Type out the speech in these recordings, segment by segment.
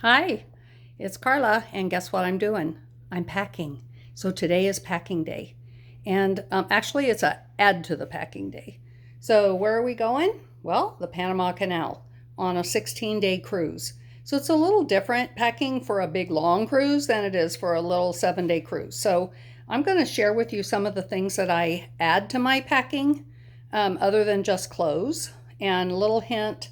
Hi, it's Carla, and guess what I'm doing? I'm packing. So today is packing day. And actually, it's a add to the packing day. So where are we going? Well, the Panama Canal on a 16-day cruise. So it's a little different packing for a big long cruise than it is for a little 7-day cruise. So I'm going to share with you some of the things that I add to my packing other than just clothes. And a little hint,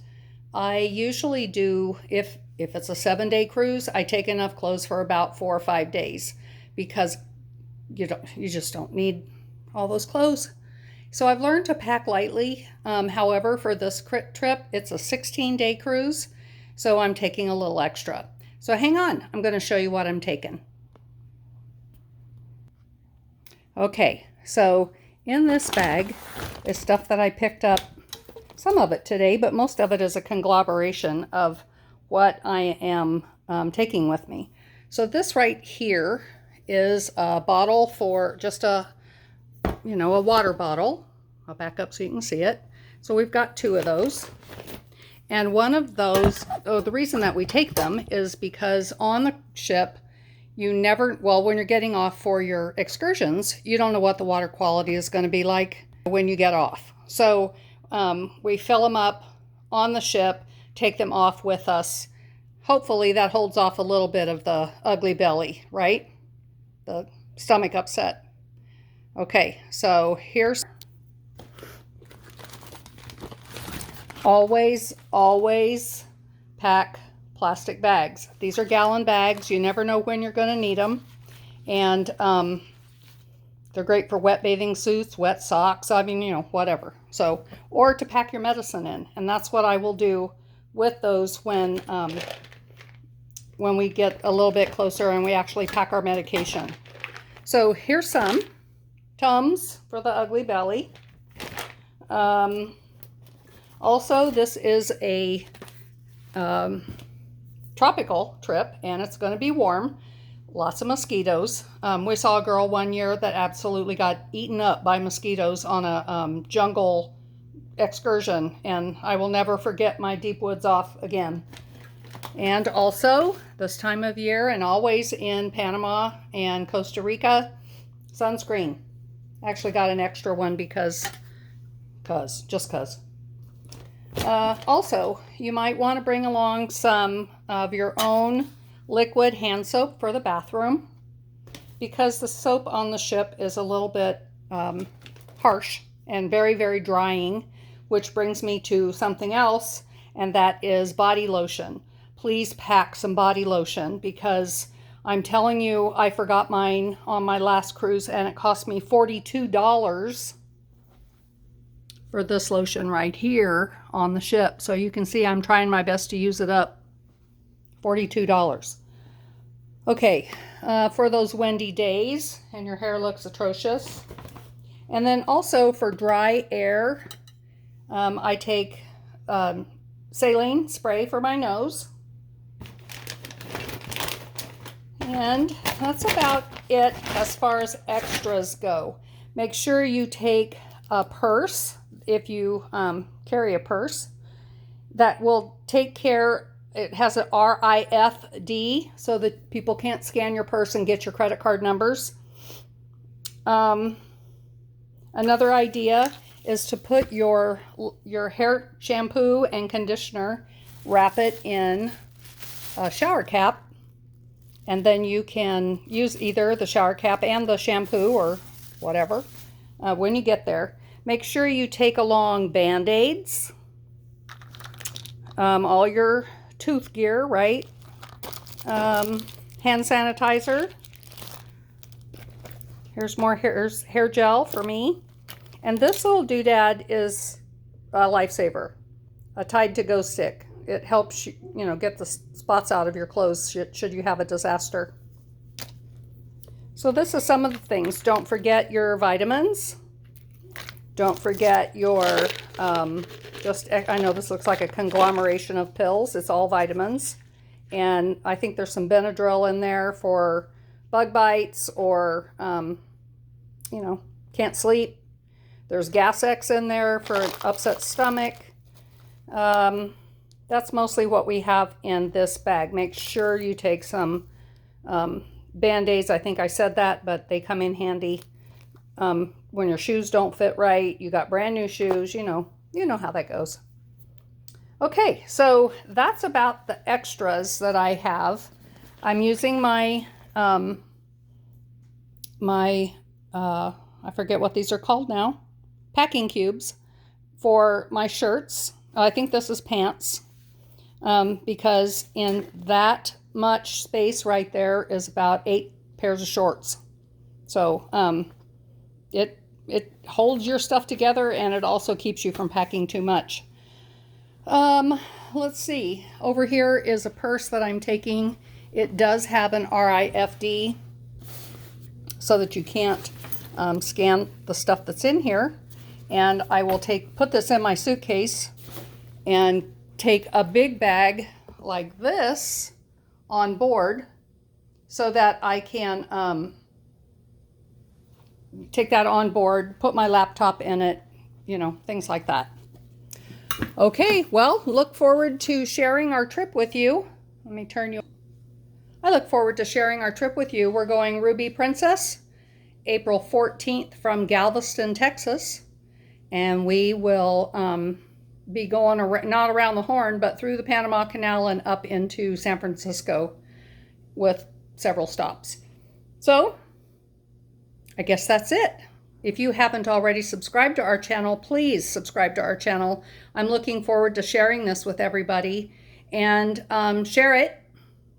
I usually do, if it's a 7-day cruise, I take enough clothes for about 4 or 5 days because you just don't need all those clothes. So I've learned to pack lightly. However, for this trip, it's a 16-day cruise, so I'm taking a little extra. So hang on, I'm going to show you what I'm taking. Okay, so in this bag is stuff that I picked up, some of it today, but most of it is a conglomeration of what I am taking with me. So this right here is a bottle for just a water bottle. I'll back up so you can see it. So we've got two of those. And one of those, the reason that we take them is because on the ship, when you're getting off for your excursions, you don't know what the water quality is going to be like when you get off. So we fill them up on the ship, take them off with us. Hopefully that holds off a little bit of the ugly belly, right? The stomach upset. Okay, so here's always pack plastic bags. These are gallon bags. You never know when you're going to need them. And they're great for wet bathing suits, wet socks, whatever. So, or to pack your medicine in. And that's what I will do with those when we get a little bit closer and we actually pack our medication. So here's some Tums for the ugly belly. Also, this is a tropical trip, and it's going to be warm. Lots of mosquitoes. We saw a girl one year that absolutely got eaten up by mosquitoes on a jungle excursion, and I will never forget my deep woods off again. And also, this time of year, and always in Panama and Costa Rica, sunscreen. Actually got an extra one because. Also, you might want to bring along some of your own liquid hand soap for the bathroom because the soap on the ship is a little bit harsh and very, very drying, which brings me to something else, and that is body lotion. Please pack some body lotion because I'm telling you, I forgot mine on my last cruise and it cost me $42 for this lotion right here on the ship. So you can see I'm trying my best to use it up. $42. Okay, for those windy days and your hair looks atrocious. And then also for dry air, I take saline spray for my nose. And that's about it as far as extras go. Make sure you take a purse if you carry a purse that will take care. It has an RIFD so that people can't scan your purse and get your credit card numbers. Another idea is to put your hair shampoo and conditioner, wrap it in a shower cap, and then you can use either the shower cap and the shampoo or whatever when you get there. Make sure you take along Band-Aids, all your tooth gear, right? Hand sanitizer. Here's more hair gel for me. And this little doodad is a lifesaver, a Tide to Go stick. It helps you, get the spots out of your clothes should you have a disaster. So this is some of the things. Don't forget your vitamins. Don't forget your, I know this looks like a conglomeration of pills. It's all vitamins. And I think there's some Benadryl in there for bug bites or, can't sleep. There's Gas X in there for an upset stomach. that's mostly what we have in this bag. Make sure you take some Band-Aids. I think I said that, but they come in handy when your shoes don't fit right. You got brand new shoes, you know how that goes. Okay, so that's about the extras that I have. I'm using my I forget what these are called now, packing cubes for my shirts. I think this is pants, because in that much space right there is about 8 pairs of shorts. So it holds your stuff together, and it also keeps you from packing too much. Let's see. Over here is a purse that I'm taking. It does have an RIFD so that you can't scan the stuff that's in here. And I will put this in my suitcase and take a big bag like this on board so that I can take that on board, put my laptop in it, things like that. Okay, well, look forward to sharing our trip with you. Let me turn you. I look forward to sharing our trip with you. We're going Ruby Princess, April 14th from Galveston, Texas. And we will be going not around the Horn, but through the Panama Canal and up into San Francisco with several stops. So I guess that's it. If you haven't already subscribed to our channel, please subscribe to our channel. I'm looking forward to sharing this with everybody. And share it.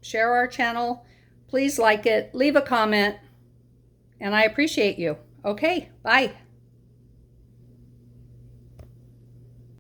Share our channel. Please like it. Leave a comment. And I appreciate you. Okay, bye.